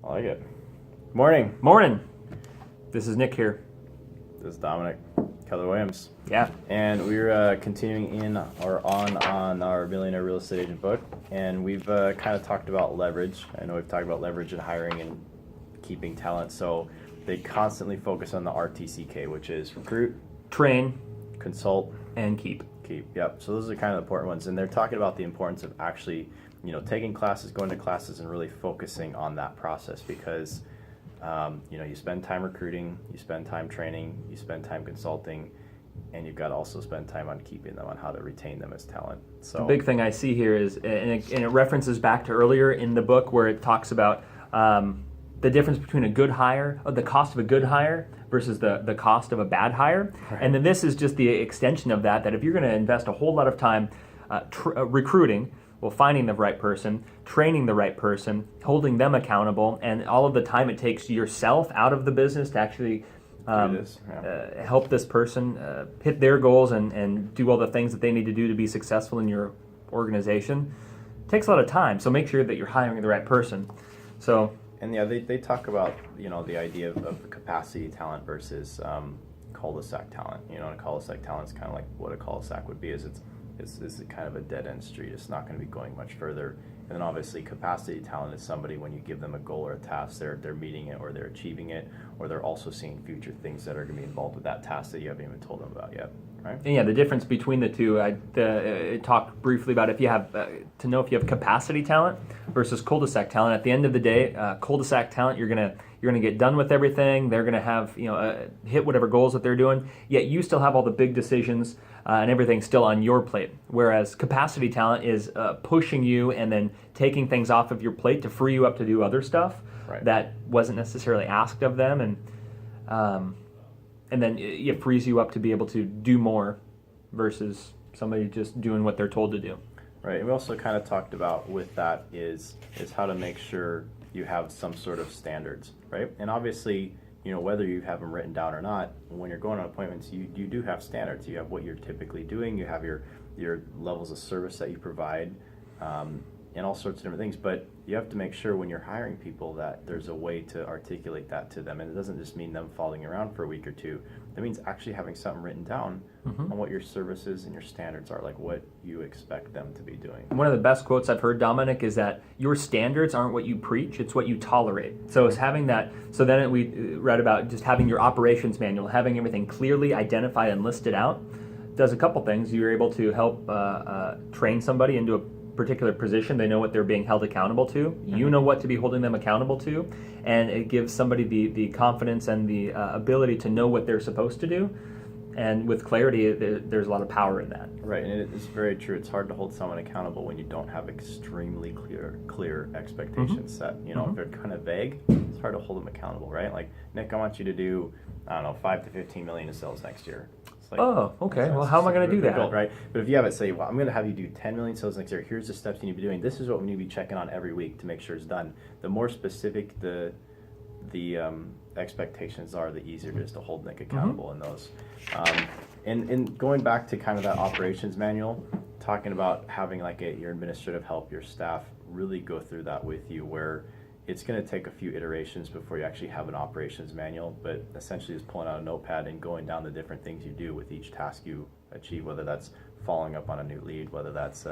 I like it. Morning. Morning. This is Nick here. This is Dominic Keller Williams. Yeah. And we're continuing in or on our Millionaire Real Estate Agent book. And we've kind of talked about leverage. I know we've talked about leverage in hiring and keeping talent. So they constantly focus on the RTCK, which is recruit, Train, consult, and keep. Yep. So those are kind of the important ones. And they're talking about the importance of actually, taking classes, going to classes, and really focusing on that process because, you spend time recruiting, you spend time training, you spend time consulting, and you've got to also spend time on keeping them, on how to retain them as talent. So the big thing I see here is, and it references back to earlier in the book where it talks about the difference between a good hire, or the cost of a good hire versus the cost of a bad hire. Right. And then this is just the extension of that if you're going to invest a whole lot of time recruiting, finding the right person, training the right person, holding them accountable, and all of the time it takes yourself out of the business to actually help this person hit their goals and do all the things that they need to do to be successful in your organization. It takes a lot of time, so make sure that you're hiring the right person. And yeah, they talk about, the idea of capacity talent versus cul-de-sac talent. And a cul-de-sac talent is kind of like what a cul-de-sac would be, is it's kind of a dead-end street. It's not going to be going much further. And then obviously capacity talent is somebody, when you give them a goal or a task, they're meeting it, or they're achieving it, or they're also seeing future things that are going to be involved with that task that you haven't even told them about yet. Right? And yeah, the difference between the two, I talked briefly about if you have to know if you have capacity talent versus cul-de-sac talent. At the end of the day, cul-de-sac talent, you're gonna get done with everything. They're gonna have hit whatever goals that they're doing. Yet you still have all the big decisions and everything still on your plate. Whereas capacity talent is pushing you and then taking things off of your plate to free you up to do other stuff that wasn't necessarily asked of them, and then it frees you up to be able to do more versus somebody just doing what they're told to do. Right, and we also kind of talked about with that is how to make sure you have some sort of standards, right? And obviously, whether you have them written down or not, when you're going on appointments, you do have standards. You have what you're typically doing, you have your levels of service that you provide, and all sorts of different things. But you have to make sure when you're hiring people that there's a way to articulate that to them. And it doesn't just mean them following around for a week or two. That means actually having something written down on what your services and your standards are, like what you expect them to be doing. One of the best quotes I've heard, Dominic, is that your standards aren't what you preach, it's what you tolerate. So it's having that, so then we read about just having your operations manual, having everything clearly identified and listed out, does a couple things. You're able to help train somebody into a particular position. They know what they're being held accountable to. You know what to be holding them accountable to, and it gives somebody the confidence and the ability to know what they're supposed to do. And with clarity, there's a lot of power in that. Right, and it's very true. It's hard to hold someone accountable when you don't have extremely clear expectations set. If they're kind of vague, it's hard to hold them accountable, right? Like, Nick, I want you to do, 5 to 15 million in sales next year. Like, oh, okay. Well, how am I going to do that? Goal, right? But if you have it, say, I'm going to have you do 10 million sales next year. Here's the steps you need to be doing. This is what we need to be checking on every week to make sure it's done. The more specific the expectations are, the easier it is to hold Nick accountable in those. And going back to kind of that operations manual, talking about having like your administrative help, your staff really go through that with you, where it's going to take a few iterations before you actually have an operations manual, but essentially just pulling out a notepad and going down the different things you do with each task you achieve, whether that's following up on a new lead, whether that's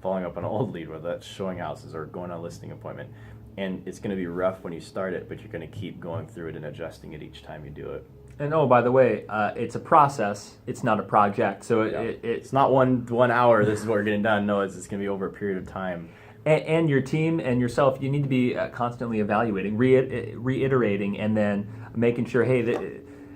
following up on an old lead, whether that's showing houses or going on a listing appointment. And it's going to be rough when you start it, but you're going to keep going through it and adjusting it each time you do it. And oh, by the way, it's a process. It's not a project. So it's not one hour, this is what we're getting done. No, it's going to be over a period of time. And your team and yourself, you need to be constantly evaluating, reiterating, and then making sure, hey,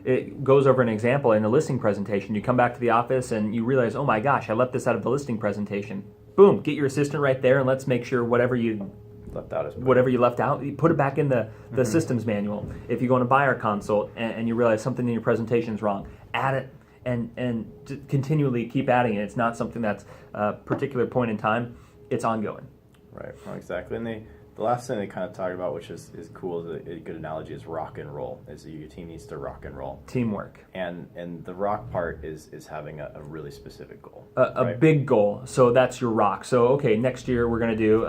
it goes over an example in a listing presentation. You come back to the office and you realize, oh my gosh, I left this out of the listing presentation. Boom, get your assistant right there and let's make sure whatever you left out, you put it back in the systems manual. If you go on a buyer consult and you realize something in your presentation is wrong, add it and continually keep adding it. It's not something that's a particular point in time. It's ongoing. Right, well, exactly. And The last thing they kind of talk about, which is cool, is a good analogy, is rock and roll. Is your team needs to rock and roll. Teamwork. And the rock part is having a really specific goal. A right? big goal. So that's your rock. So, okay, next year we're going to do,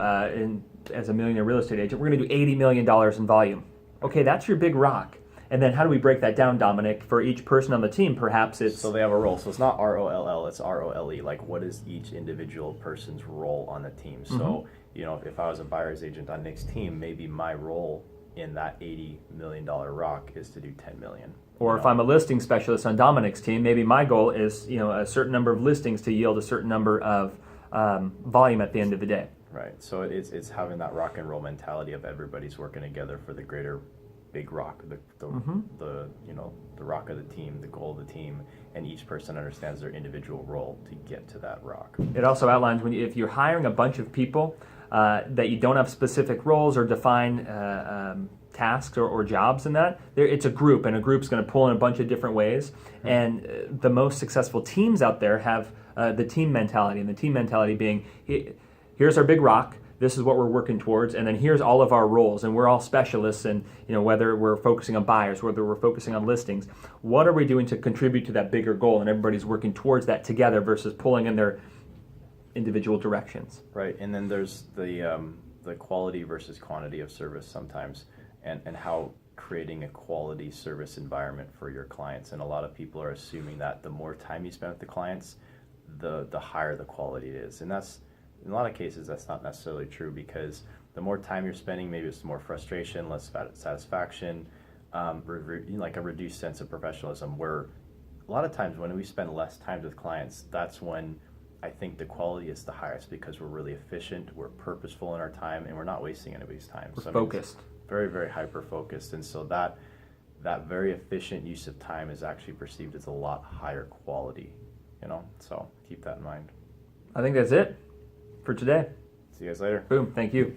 as a millionaire real estate agent, we're going to do $80 million in volume. Okay, that's your big rock. And then how do we break that down, Dominic? For each person on the team, perhaps it's... So they have a role. So it's not ROLL, it's ROLE. Like, what is each individual person's role on the team? So, if I was a buyer's agent on Nick's team, maybe my role in that $80 million rock is to do $10 million. Or if I'm a listing specialist on Dominic's team, maybe my goal is, a certain number of listings to yield a certain number of volume at the end of the day. Right. So it's having that rock and roll mentality of everybody's working together for the greater big rock, the rock of the team, the goal of the team, and each person understands their individual role to get to that rock. It also outlines if you're hiring a bunch of people that you don't have specific roles or define tasks or jobs in that, it's a group, and a group's going to pull in a bunch of different ways. And the most successful teams out there have the team mentality, and the team mentality being, here's our big rock, this is what we're working towards, and then here's all of our roles, and we're all specialists, and whether we're focusing on buyers, whether we're focusing on listings, what are we doing to contribute to that bigger goal, and everybody's working towards that together versus pulling in their individual directions. Right, and then there's the quality versus quantity of service sometimes, and how creating a quality service environment for your clients. And a lot of people are assuming that the more time you spend with the clients, the higher the quality it is. And that's, in a lot of cases, that's not necessarily true, because the more time you're spending, maybe it's more frustration, less satisfaction, like a reduced sense of professionalism, where a lot of times when we spend less time with clients, that's when I think the quality is the highest, because we're really efficient, we're purposeful in our time, and we're not wasting anybody's time. We're focused. Very, very hyper-focused. And so that very efficient use of time is actually perceived as a lot higher quality, so keep that in mind. I think that's it for today. See you guys later. Boom. Thank you.